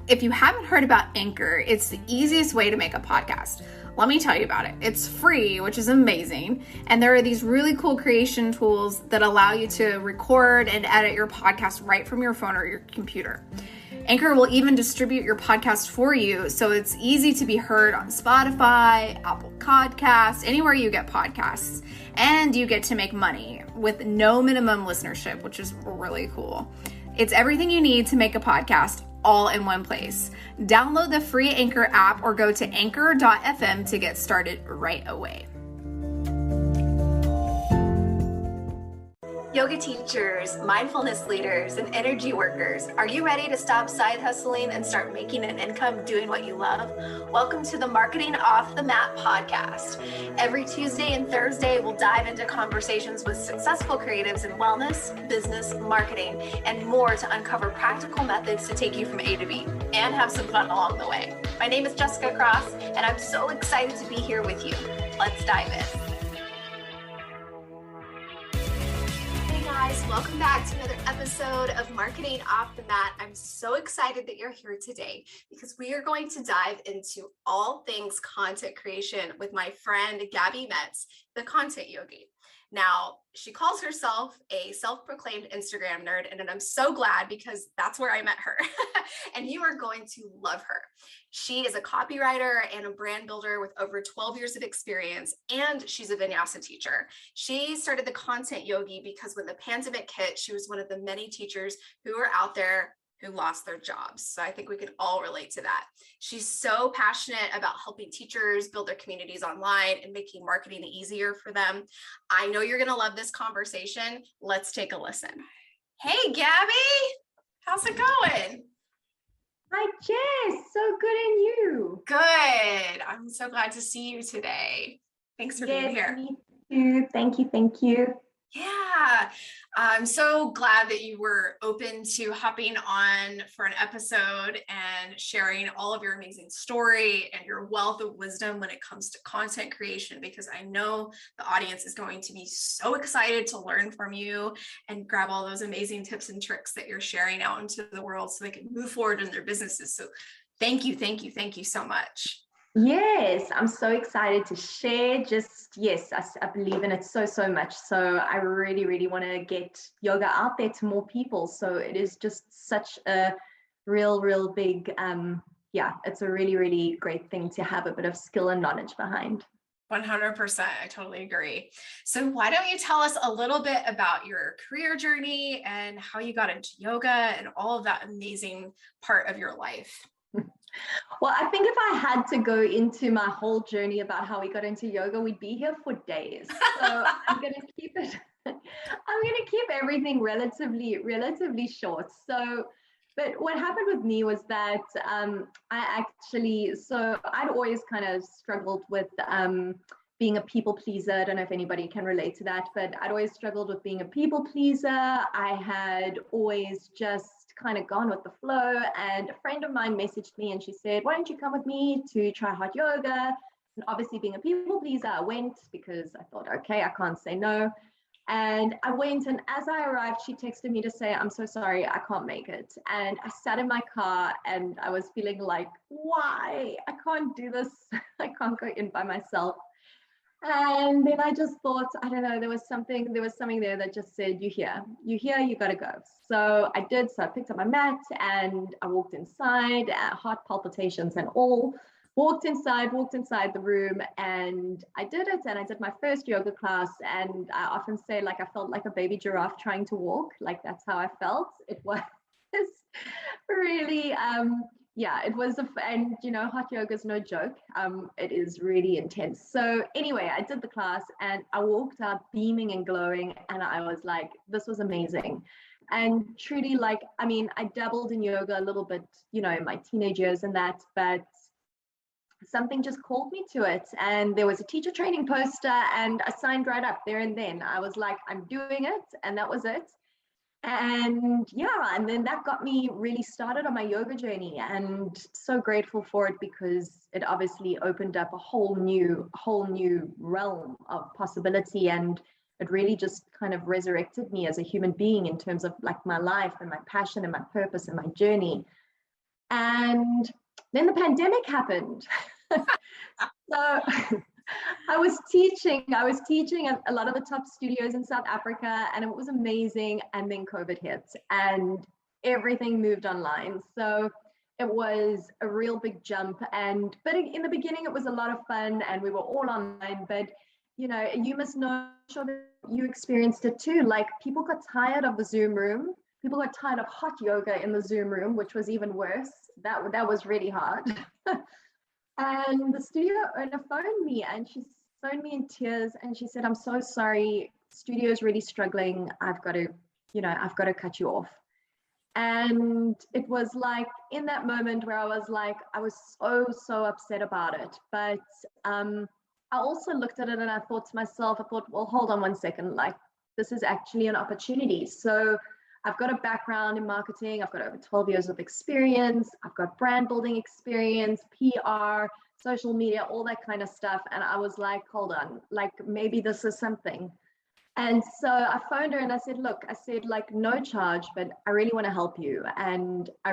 if you haven't heard about Anchor, it's the easiest way to make a podcast. Let me tell you about it. It's free, which is amazing. And there are these really cool creation tools that allow you to record and edit your podcast right from your phone or your computer. Anchor will even distribute your podcast for you, so it's easy to be heard on Spotify, Apple Podcasts, anywhere you get podcasts. And you get to make money with no minimum listenership, which is really cool. It's everything you need to make a podcast all in one place. Download the free Anchor app or go to anchor.fm to get started right away. Yoga teachers, mindfulness leaders, and energy workers, are you ready to stop side hustling and start making an income doing what you love? Welcome to the Marketing Off the Mat podcast. Every Tuesday and Thursday, we'll dive into conversations with successful creatives in wellness, business, marketing, and more to uncover practical methods to take you from A to B and have some fun along the way. My name is Jessica Cross, and I'm so excited to be here with you. Let's dive in. Guys, welcome back to another episode of Marketing Off the Mat. I'm so excited that you're here today because we are going to dive into all things content creation with my friend Gabi Metz, the content yogi. Now, she calls herself a self-proclaimed Instagram nerd, and I'm so glad because that's where I met her. And you are going to love her. She is a copywriter and a brand builder with over 12 years of experience, and she's a vinyasa teacher. She started the content yogi because when the pandemic hit, she was one of the many teachers who were out there who lost their jobs. So I think we can all relate to that. She's so passionate about helping teachers build their communities online and making marketing easier for them. I know you're going to love this conversation. Let's take a listen. Hey, Gabi, how's it going? Hi, Jess. So good, and you? Good. I'm so glad to see you today. Thanks for being here. Me too. Thank you. Thank you. Yeah, I'm so glad that you were open to hopping on for an episode and sharing all of your amazing story and your wealth of wisdom when it comes to content creation, because I know the audience is going to be so excited to learn from you and grab all those amazing tips and tricks that you're sharing out into the world so they can move forward in their businesses. So thank you so much. Yes, I'm so excited to share. Yes, I believe in it so much. So I really want to get yoga out there to more people. So it is just such a real big, it's a really great thing to have a bit of skill and knowledge behind. 100%. I totally agree. So why don't you tell us a little bit about your career journey and how you got into yoga and all of that amazing part of your life? Well, I think if I had to go into my whole journey about how we got into yoga, we'd be here for days. So I'm going to keep it. I'm going to keep everything relatively short. But what happened with me was that I'd always kind of struggled with being a people pleaser. I don't know if anybody can relate to that, but I'd always struggled with being a people pleaser. I had always just kind of gone with the flow, and a friend of mine messaged me and she said, why don't you come with me to try hot yoga? And obviously being a people pleaser, I went because I thought, okay, I can't say no. And I went, and as I arrived, she texted me to say, I'm so sorry, I can't make it. And I sat in my car and I was feeling like, why? I can't do this. I can't go in by myself. And then I just thought, I don't know, there was something there that just said, you're here, you got to go. So I did. So I picked up my mat and I walked inside, heart palpitations and all, walked inside the room, and I did it. And I did my first yoga class. And I often say, like, I felt like a baby giraffe trying to walk. Like, that's how I felt. It was really, it was, and hot yoga is no joke. It is really intense. So anyway, I did the class and I walked out beaming and glowing, and I was like, this was amazing. And truly, I dabbled in yoga a little bit, in my teenage years and that, but something just called me to it. And there was a teacher training poster and I signed right up there and then. I was like, I'm doing it. And that was it. And then that got me really started on my yoga journey, and so grateful for it because it obviously opened up a whole new realm of possibility, and it really just kind of resurrected me as a human being in terms of like my life and my passion and my purpose and my journey. And then the pandemic happened. So I was teaching at a lot of the top studios in South Africa, and it was amazing. And then COVID hit and everything moved online. So it was a real big jump. But in the beginning, it was a lot of fun and we were all online. But, you must know, I'm sure that you experienced it too. Like, people got tired of the Zoom room. People got tired of hot yoga in the Zoom room, which was even worse. That was really hard. And the studio owner phoned me, and she phoned me in tears, and she said, "I'm so sorry, studio is really struggling. I've got to cut you off." And it was like in that moment where I was so upset about it. But I also looked at it and I thought to myself, well, hold on one second, like, this is actually an opportunity. So I've got a background in marketing. I've got over 12 years of experience. I've got brand building experience, PR, social media, all that kind of stuff. And I was like, hold on, like, maybe this is something. And so I phoned her and I said, look, like, no charge, but I really want to help you. And I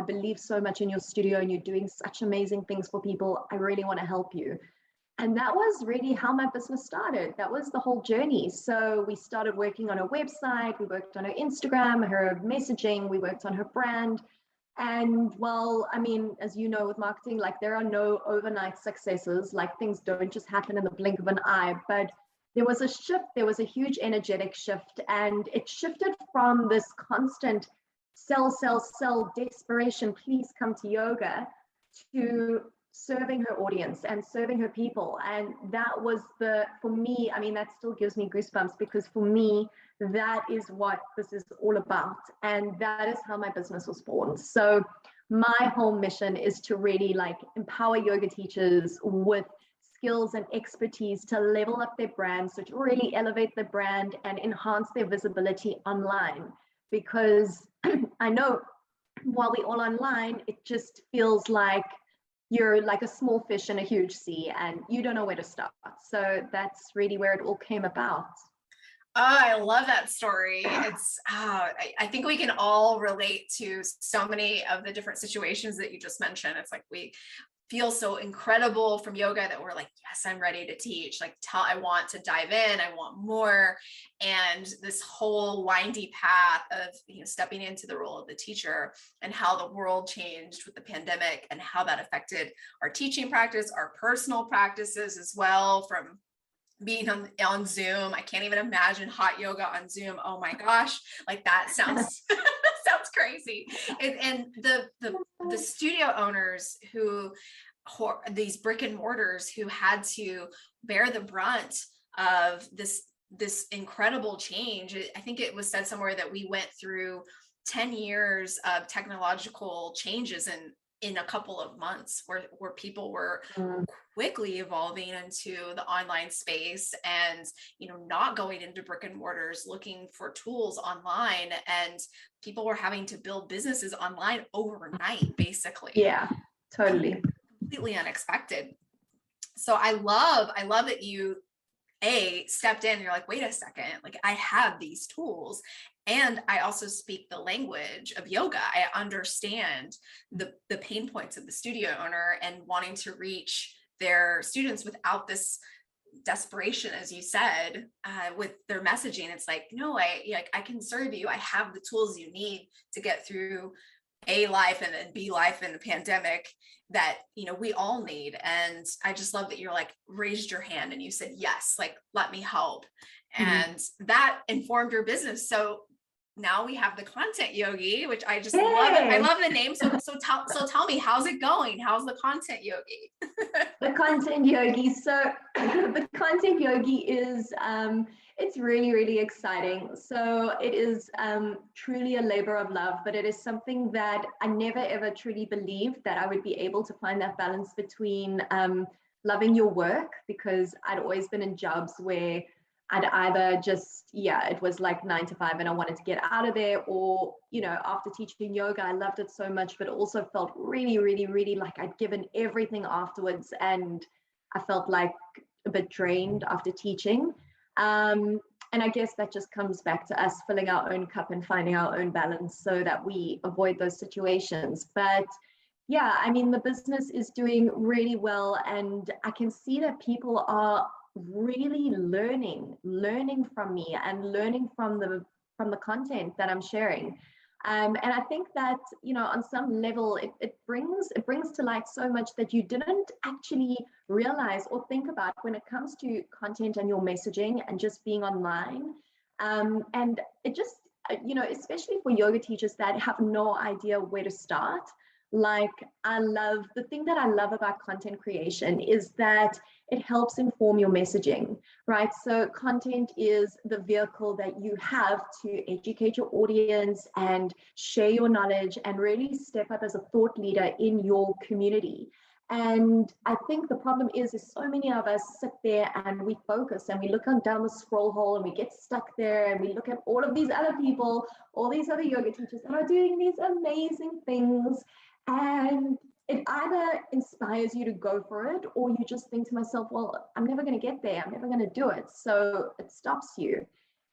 believe so much in your studio and you're doing such amazing things for people. I really want to help you. And that was really how my business started. That was the whole journey. So we started working on her website. We worked on her Instagram, her messaging. We worked on her brand. And well, I mean, as you know, with marketing, like, there are no overnight successes. Like, things don't just happen in the blink of an eye. But there was a shift. There was a huge energetic shift. And it shifted from this constant sell, desperation, please come to yoga, to serving her audience and serving her people. And that was for me, I mean, that still gives me goosebumps, because for me, that is what this is all about. And that is how my business was born. So my whole mission is to really, like, empower yoga teachers with skills and expertise to level up their brands, so to really elevate the brand and enhance their visibility online. Because I know while we're all online, it just feels like you're like a small fish in a huge sea and you don't know where to start. So that's really where it all came about. Oh, I love that story. It's, I think we can all relate to so many of the different situations that you just mentioned. It's like we feel so incredible from yoga that we're like, yes, I'm ready to teach. Like, I want to dive in. I want more. And this whole windy path of, stepping into the role of the teacher, and how the world changed with the pandemic and how that affected our teaching practice, our personal practices as well, from being on Zoom. I can't even imagine hot yoga on Zoom. Oh my gosh. Like, that sounds, sounds crazy. And the studio owners these brick and mortars who had to bear the brunt of this incredible change. I think it was said somewhere that we went through 10 years of technological changes in a couple of months, where people were quickly evolving into the online space and, not going into brick and mortars, looking for tools online, and people were having to build businesses online overnight, basically. Yeah, totally. Completely unexpected. So I love that you stepped in and you're like, wait a second, like, I have these tools and I also speak the language of yoga. I understand the pain points of the studio owner and wanting to reach their students without this desperation, as you said, with their messaging. It's like, no, I can serve you. I have the tools you need to get through A, life, and then B, life in the pandemic that, we all need. And I just love that you're like, raised your hand and you said, yes, like, let me help. And that informed your business. So now we have the Content Yogi, which I just love it. I love the name. So tell me, how's it going? How's the Content Yogi? The Content Yogi. So the Content Yogi is, it's really, really exciting. So it is truly a labor of love, but it is something that I never, ever truly believed that I would be able to find that balance between loving your work, because I'd always been in jobs where I'd either just, it was like 9 to 5 and I wanted to get out of there, or, after teaching yoga, I loved it so much, but also felt really, really, really like I'd given everything afterwards. And I felt like a bit drained after teaching. And And I guess that just comes back to us filling our own cup and finding our own balance so that we avoid those situations. But yeah, I mean, the business is doing really well, and I can see that people are really learning from me and learning from the content that I'm sharing. And I think that, on some level, it brings to light so much that you didn't actually realize or think about when it comes to content and your messaging and just being online. And it just, especially for yoga teachers that have no idea where to start. Like, the thing that I love about content creation is that it helps inform your messaging, right? So content is the vehicle that you have to educate your audience and share your knowledge and really step up as a thought leader in your community. And I think the problem is so many of us sit there and we focus and we look down the scroll hole and we get stuck there and we look at all of these other people, all these other yoga teachers that are doing these amazing things. And it either inspires you to go for it, or you just think to myself, well, I'm never going to get there. I'm never going to do it. So it stops you.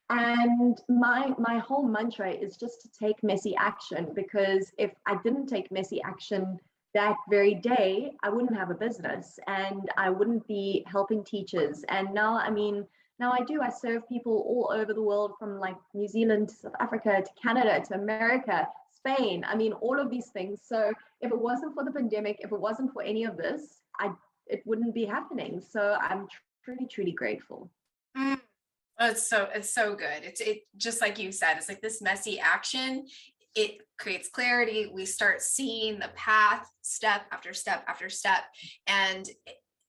And my whole mantra is just to take messy action, because if I didn't take messy action that very day, I wouldn't have a business and I wouldn't be helping teachers. And now, I serve people all over the world, from like New Zealand to South Africa to Canada to America, Spain, all of these things. So if it wasn't for the pandemic, if it wasn't for any of this, it wouldn't be happening. So I'm truly, truly grateful. Mm. Oh, it's so good. It just like you said, it's like this messy action. It creates clarity. We start seeing the path step after step after step. And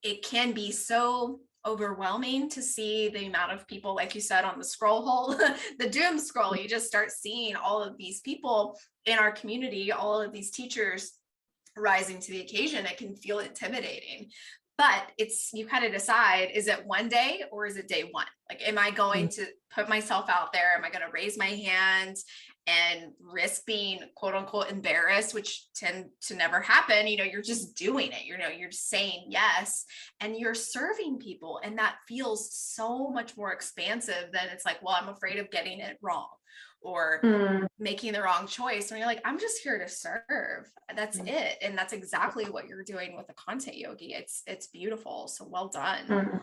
it can be so overwhelming to see the amount of people, like you said, on the scroll hole, the doom scroll. You just start seeing all of these people in our community, all of these teachers rising to the occasion. It can feel intimidating. But you kind of decide, is it one day or is it day one? Like, am I going to put myself out there? Am I going to raise my hand and risk being quote unquote embarrassed, which tend to never happen? You're just doing it. You're just saying yes, and you're serving people. And that feels so much more expansive than it's like, well, I'm afraid of getting it wrong or making the wrong choice. And you're like, I'm just here to serve. That's it. And that's exactly what you're doing with the content yogi. It's beautiful. So well done.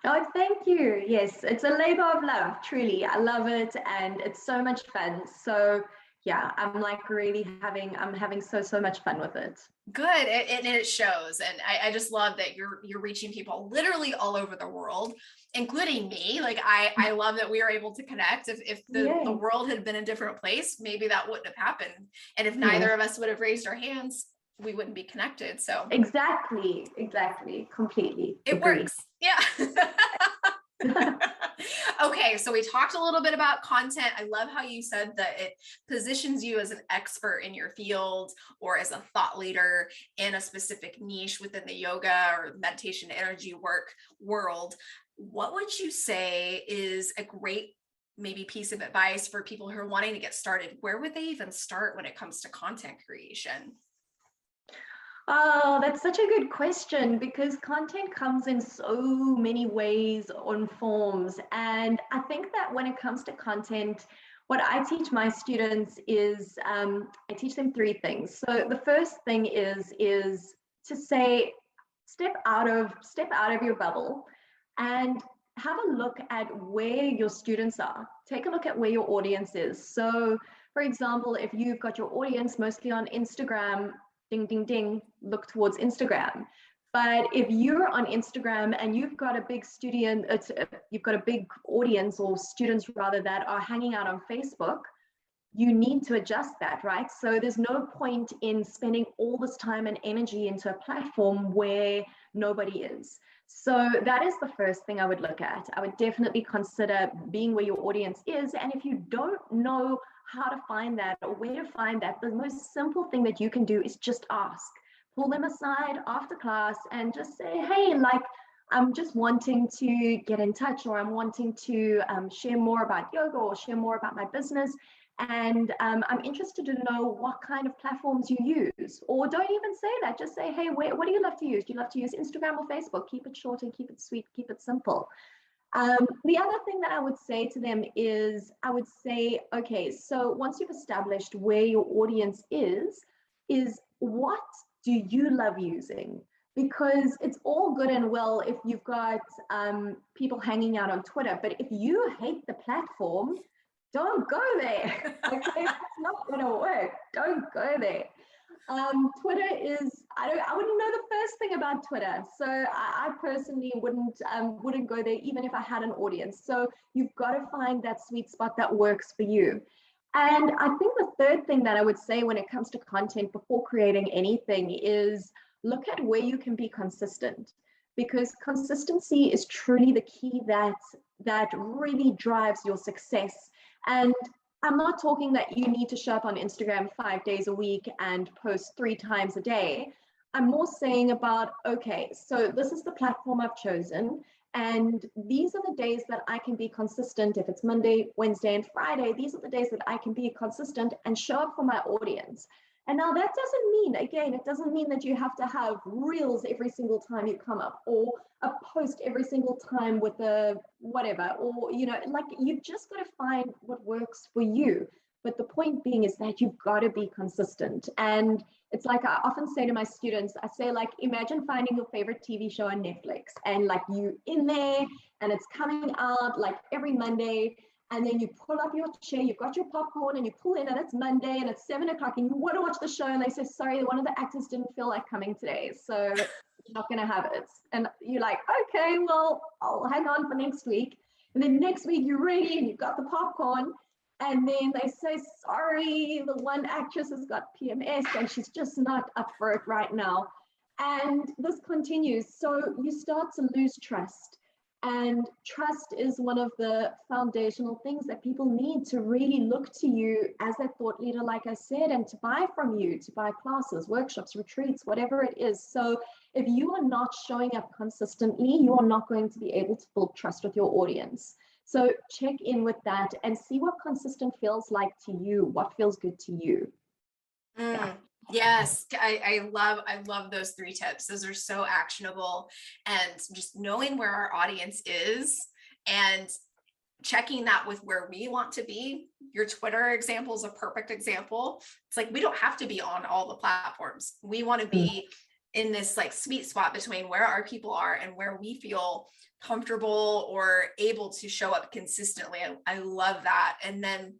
Oh, thank you. Yes, it's a labor of love, truly. I love it, and it's so much fun. So yeah, I'm having so much fun with it. Good. And it shows. And I just love that you're reaching people literally all over the world, including me. Like, I love that we are able to connect. If the world had been a different place, maybe that wouldn't have happened. And if neither of us would have raised our hands, we wouldn't be connected. So exactly, completely. It works. Yeah. Okay, so we talked a little bit about content. I love how you said that it positions you as an expert in your field or as a thought leader in a specific niche within the yoga or meditation energy work world. What would you say is a great maybe piece of advice for people who are wanting to get started? Where would they even start when it comes to content creation? Oh, that's such a good question, because content comes in so many ways or forms. And I think that when it comes to content, what I teach my students is I teach them three things. So the first thing is to say, step out of your bubble and have a look at where your students are. Take a look at where your audience is. So for example, if you've got your audience mostly on Instagram, ding, ding, ding, look towards Instagram. But if you're on Instagram and you've got a big you've got a big audience, or students rather, that are hanging out on Facebook, you need to adjust that, right? So there's no point in spending all this time and energy into a platform where nobody is. So that is the first thing I would look at. I would definitely consider being where your audience is. And if you don't know how to find that or where to find that, the most simple thing that you can do is just ask. Pull them aside after class and just say, hey, like, I'm just wanting to get in touch, or I'm wanting to share more about yoga or share more about my business. And I'm interested to know what kind of platforms you use. Or don't even say that. Just say, hey, what do you love to use? Do you love to use Instagram or Facebook? Keep it short and keep it sweet, keep it simple. The other thing that I would say to them is I would say, okay, so once you've established where your audience is what do you love using? Because it's all good and well if you've got people hanging out on Twitter, but if you hate the platform, don't go there. Okay, it's not going to work. Don't go there. Twitter is, I wouldn't know the first thing about Twitter. So I personally wouldn't go there even if I had an audience. So you've got to find that sweet spot that works for you. And I think the third thing that I would say when it comes to content before creating anything is look at where you can be consistent, because consistency is truly the key that really drives your success. And I'm not talking that you need to show up on Instagram 5 days a week and post 3 times a day. I'm more saying about, okay, so this is the platform I've chosen, and these are the days that I can be consistent. If it's Monday, Wednesday, and Friday, these are the days that I can be consistent and show up for my audience. And now that doesn't mean, again, it doesn't mean that you have to have reels every single time you come up, or a post every single time with a whatever, or, like you've just got to find what works for you. But the point being is that you've got to be consistent. And it's like I often say to my students, I say, like, imagine finding your favorite TV show on Netflix and like you in there and it's coming out like every Monday. And then you pull up your chair, you've got your popcorn and you pull in and it's Monday and it's 7 o'clock and you want to watch the show and they say, sorry, one of the actors didn't feel like coming today. So you're not going to have it. And you're like, okay, well, I'll hang on for next week. And then next week you're ready and you've got the popcorn. And then they say, sorry, the one actress has got PMS and she's just not up for it right now. And this continues. So you start to lose trust. And trust is one of the foundational things that people need to really look to you as a thought leader, like I said, and to buy from you, to buy classes, workshops, retreats, whatever it is. So if you are not showing up consistently, you are not going to be able to build trust with your audience. So check in with that and see what consistent feels like to you, what feels good to you. Yeah. Yes, I love those 3 tips. Those are so actionable, and just knowing where our audience is and checking that with where we want to be. Your Twitter example is a perfect example. It's like we don't have to be on all the platforms. We want to be in this like sweet spot between where our people are and where we feel comfortable or able to show up consistently. I love that. And then,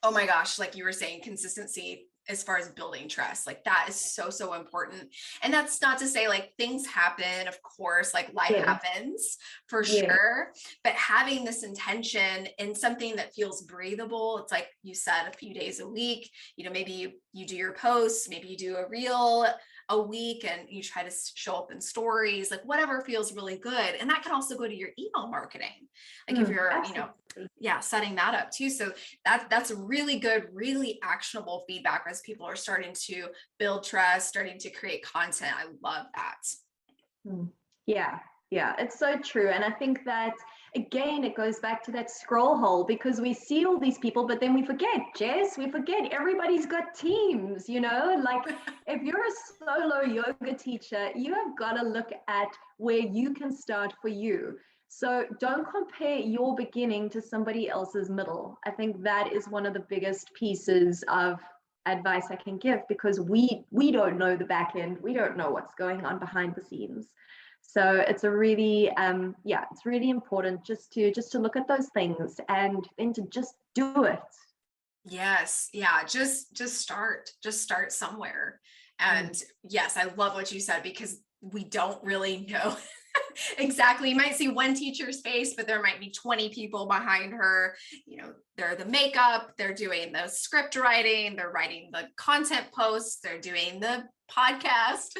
oh my gosh, like you were saying, consistency as far as building trust, like that is so important. And that's not to say like things happen, of course, like life happens for sure, but having this intention and something that feels breathable. It's like you said, a few days a week, maybe you do your posts, maybe you do a reel a week and you try to show up in stories, like whatever feels really good. And that can also go to your email marketing. Like if you're, setting that up too. So that's really good, really actionable feedback as people are starting to build trust, starting to create content. I love that. Yeah, it's so true. And I think that, again, it goes back to that scroll hole, because we see all these people, but then we forget, Jess, everybody's got teams, like if you're a solo yoga teacher, you have got to look at where you can start for you. So don't compare your beginning to somebody else's middle. I think that is one of the biggest pieces of advice I can give, because we don't know the back end. We don't know what's going on behind the scenes. So it's a really, it's really important just to look at those things and then to just do it. Yes. Yeah. Just start somewhere. And yes, I love what you said, because we don't really know exactly. You might see one teacher's face, but there might be 20 people behind her. They're the makeup, they're doing the script writing, they're writing the content posts, they're doing the podcast.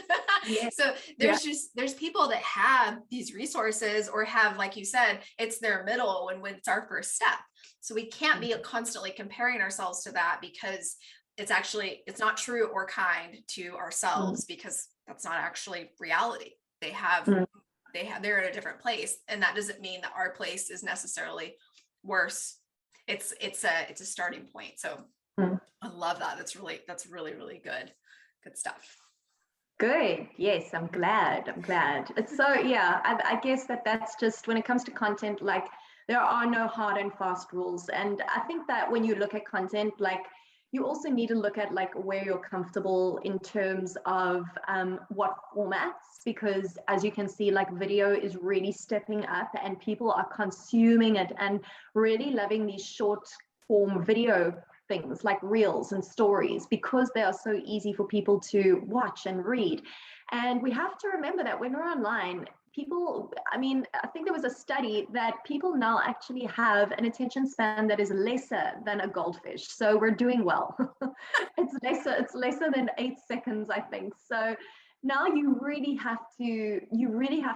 So there's people that have these resources, or have, like you said, it's their middle when it's our first step. So we can't be constantly comparing ourselves to that, because it's not true or kind to ourselves, because that's not actually reality. They're in a different place, and that doesn't mean that our place is necessarily worse. It's a starting point. So I love that. That's really good stuff. Good. Yes, I'm glad. I'm glad. It's so, yeah, I guess that's just when it comes to content, like there are no hard and fast rules. And I think that when you look at content, like you also need to look at like where you're comfortable in terms of what formats, because as you can see, like video is really stepping up and people are consuming it and really loving these short form video things like reels and stories because they are so easy for people to watch and read. And we have to remember that when we're online, people, I mean, I think there was a study that people now actually have an attention span that is lesser than a goldfish. So we're doing well. It's lesser than 8 seconds, I think. So now you really have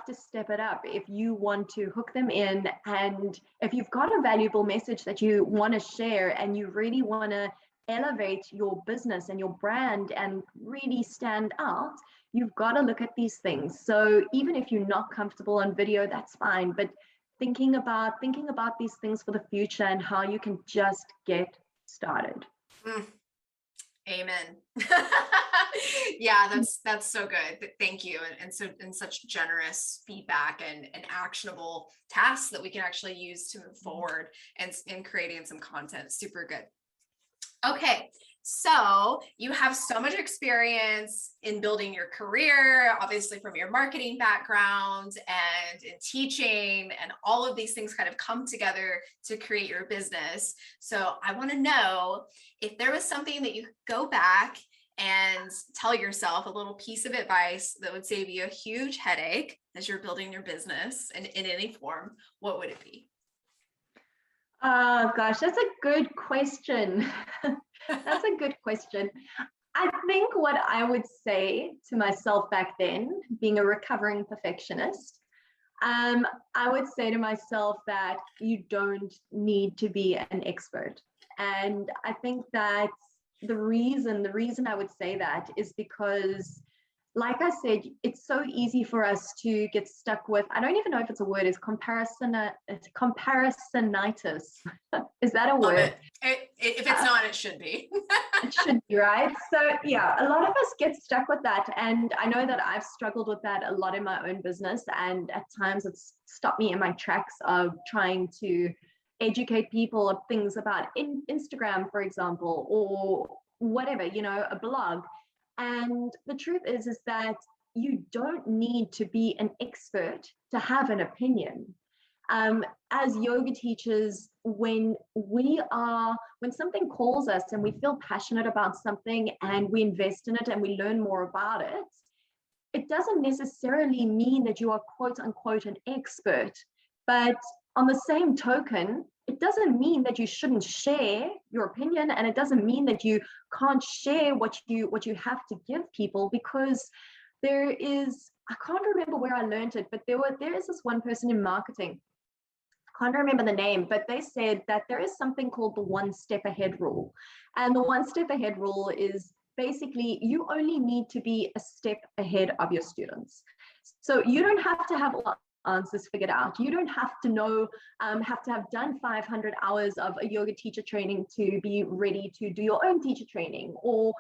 to step it up if you want to hook them in, and if you've got a valuable message that you want to share and you really want to elevate your business and your brand and really stand out, you've got to look at these things. So even if you're not comfortable on video, that's fine, but thinking about these things for the future and how you can just get started. Amen. Yeah, that's so good. Thank you. And such generous feedback and actionable tasks that we can actually use to move forward and in creating some content. Super good. Okay, so you have so much experience in building your career, obviously from your marketing background and in teaching, and all of these things kind of come together to create your business. So I want to know if there was something that you could go back and tell yourself, a little piece of advice that would save you a huge headache as you're building your business and in any form, what would it be? Oh gosh, that's a good question. That's a good question. I think what I would say to myself back then, being a recovering perfectionist, I would say to myself that you don't need to be an expert. And I think that the reason I would say that is because, like I said, it's so easy for us to get stuck with, I don't even know if it's a word, it's comparisonitis. Is that a Love word? If it's not, it should be. It should be, right? So yeah, a lot of us get stuck with that. And I know that I've struggled with that a lot in my own business. And at times it's stopped me in my tracks of trying to educate people of things about Instagram, for example, or whatever, a blog. And the truth is that you don't need to be an expert to have an opinion. As yoga teachers, when something calls us and we feel passionate about something and we invest in it and we learn more about it, it doesn't necessarily mean that you are quote unquote an expert. But on the same token, it doesn't mean that you shouldn't share your opinion, and it doesn't mean that you can't share what you have to give people, because I can't remember where I learned it, but there is this one person in marketing, can't remember the name, but they said that there is something called the one step ahead rule. And the one step ahead rule is basically you only need to be a step ahead of your students. So you don't have to have all answers figured out. You don't have to have to have done 500 hours of a yoga teacher training to be ready to do your own teacher training, or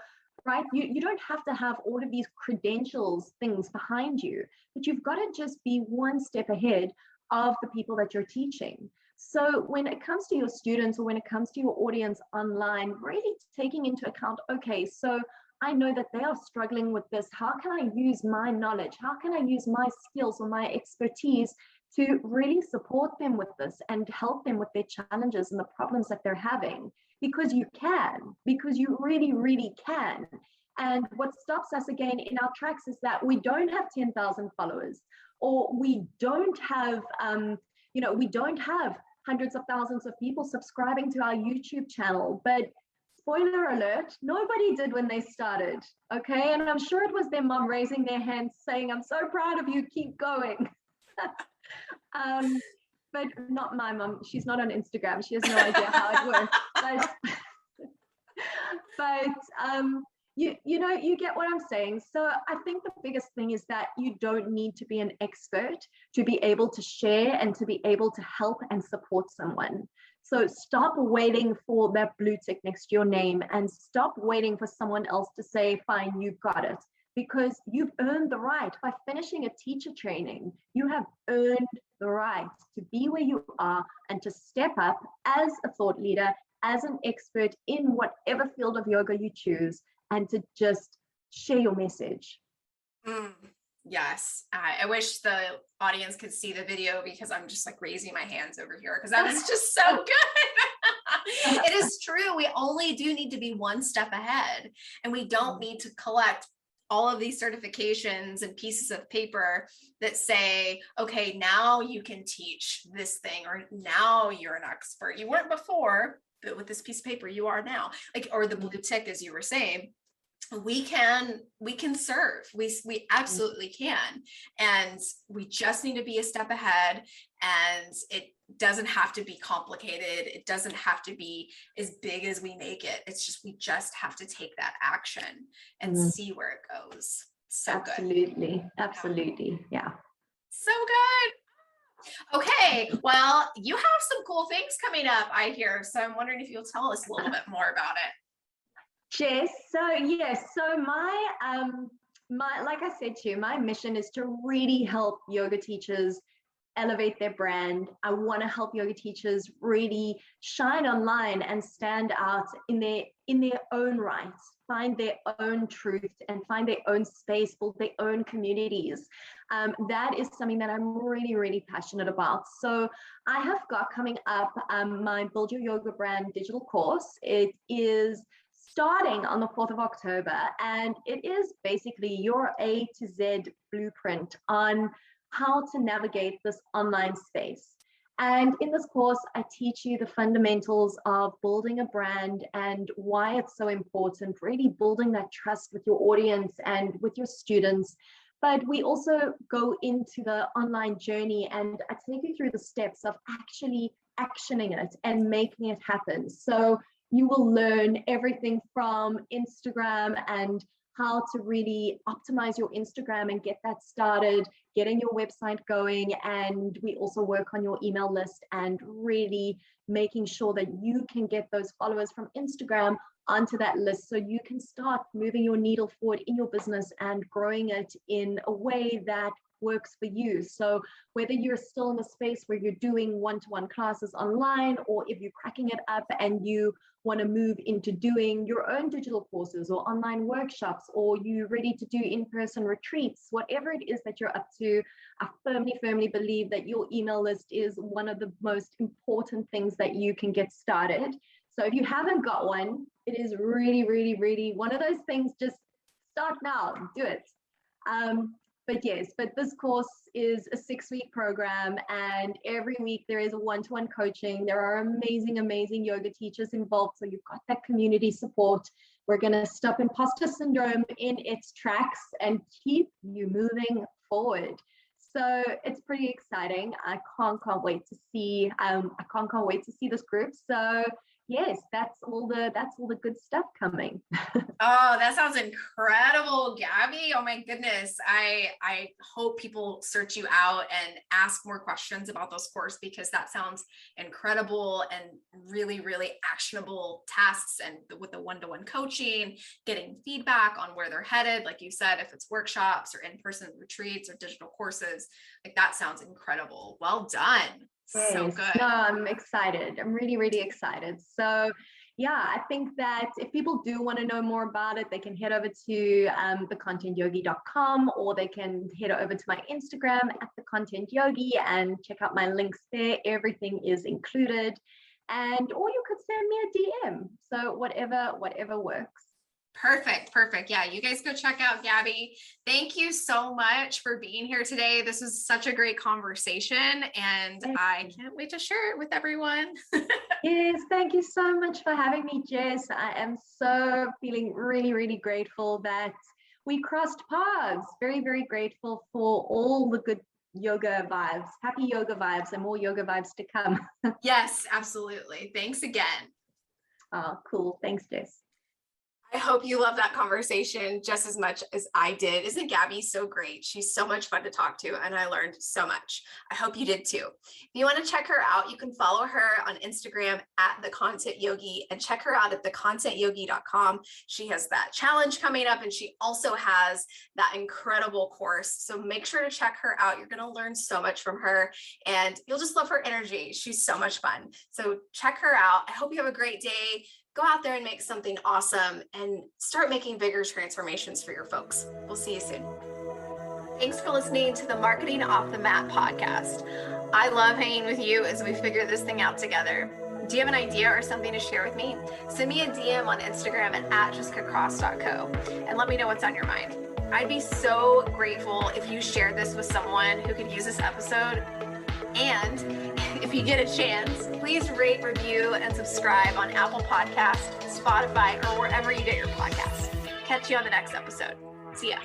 right? You don't have to have all of these credentials things behind you, but you've got to just be one step ahead of the people that you're teaching. So when it comes to your students, or when it comes to your audience online, really taking into account, okay, so I know that they are struggling with this. How can I use my knowledge? How can I use my skills or my expertise to really support them with this and help them with their challenges and the problems that they're having? Because you really, really can. And what stops us again in our tracks is that we don't have 10,000 followers, or we don't have, we don't have hundreds of thousands of people subscribing to our YouTube channel. But spoiler alert, nobody did when they started, okay? And I'm sure it was their mom raising their hands saying, I'm so proud of you, keep going. But not my mom. She's not on Instagram. She has no idea how it works. But you get what I'm saying. So I think the biggest thing is that you don't need to be an expert to be able to share and to be able to help and support someone. So stop waiting for that blue tick next to your name, and stop waiting for someone else to say, fine, you've got it. because you've earned the right by finishing a teacher training. You have earned the right to be where you are and to step up as a thought leader, as an expert in whatever field of yoga you choose, and to just share your message. Yes, I wish the audience could see the video because I'm just like raising my hands over here because that was just so good. It is true. We only do need to be one step ahead, and we don't need to collect all of these certifications and pieces of paper that say, okay, now you can teach this thing, or now you're an expert. You weren't before, but with this piece of paper, you are now. Like, or the blue tick, as you were saying. We can serve. We absolutely can, and we just need to be a step ahead. And it doesn't have to be complicated. It doesn't have to be as big as we make it. It's just we just have to take that action and see where it goes. So absolutely, absolutely, yeah. So good. Okay, well, you have some cool things coming up, I hear. So I'm wondering if you'll tell us a little bit more about it. Jess, so yes, so my like I said to you, my mission is to really help yoga teachers elevate their brand. I want to help yoga teachers really shine online and stand out in their own right, find their own truth and find their own space, build their own communities. That is something that I'm really, really passionate about. So I have got coming up my Build Your Yoga Brand digital course. It is starting on the 4th of October, and it is basically your A to Z blueprint on how to navigate this online space. And in this course, I teach you the fundamentals of building a brand and why it's so important, really building that trust with your audience and with your students. But we also go into the online journey, and I take you through the steps of actually actioning it and making it happen. So you will learn everything from Instagram and how to really optimize your Instagram and get that started, getting your website going. And we also work on your email list and really making sure that you can get those followers from Instagram onto that list so you can start moving your needle forward in your business and growing it in a way that works for you. So whether you're still in the space where you're doing one-to-one classes online, or if you're cracking it up and you want to move into doing your own digital courses or online workshops, or you're ready to do in-person retreats, whatever it is that you're up to, I firmly believe that your email list is one of the most important things that you can get started. So if you haven't got one, it is really one of those things. Just start now, do it. But this course is a 6-week program, and every week there is a one-to-one coaching. There are amazing yoga teachers involved, so you've got that community support. We're going to stop imposter syndrome in its tracks and keep you moving forward. So it's pretty exciting. I can't wait to see. I can't wait to see this group. So yes, that's all the good stuff coming. Oh, that sounds incredible, Gabi. Oh my goodness. I hope people search you out and ask more questions about this course, because that sounds incredible and really actionable tasks. And with the one-to-one coaching, getting feedback on where they're headed, like you said, if it's workshops or in-person retreats or digital courses, like that sounds incredible. Well done. Yes. So good. No, I'm excited. I'm really excited. So yeah, I think that if people do want to know more about it, they can head over to thecontentyogi.com, or they can head over to my Instagram at thecontentyogi and check out my links there. Everything is included. And or you could send me a DM. So whatever works. Perfect. Yeah, you guys go check out Gabi. Thank you so much for being here today. This was such a great conversation, and I can't wait to share it with everyone. Yes, thank you so much for having me, Jess. I am so feeling really grateful that we crossed paths. Very grateful for all the good yoga vibes, happy yoga vibes, and more yoga vibes to come. Yes, absolutely. Thanks again. Oh, cool. Thanks, Jess. I hope you love that conversation just as much as I did. Isn't Gabi so great? She's so much fun to talk to, and I learned so much. I hope you did too. If you want to check her out, you can follow her on Instagram at The Content Yogi and check her out at thecontentyogi.com. She has that challenge coming up, and she also has that incredible course. So make sure to check her out. You're going to learn so much from her, and you'll just love her energy. She's so much fun. So check her out. I hope you have a great day. Go out there and make something awesome and start making bigger transformations for your folks. We'll see you soon. Thanks for listening to the Marketing Off the Mat podcast. I love hanging with you as we figure this thing out together. Do you have an idea or something to share with me? Send me a DM on Instagram at jessicacross.co and let me know what's on your mind. I'd be so grateful if you shared this with someone who could use this episode. And if you get a chance, please rate, review, and subscribe on Apple Podcasts, Spotify, or wherever you get your podcasts. Catch you on the next episode. See ya.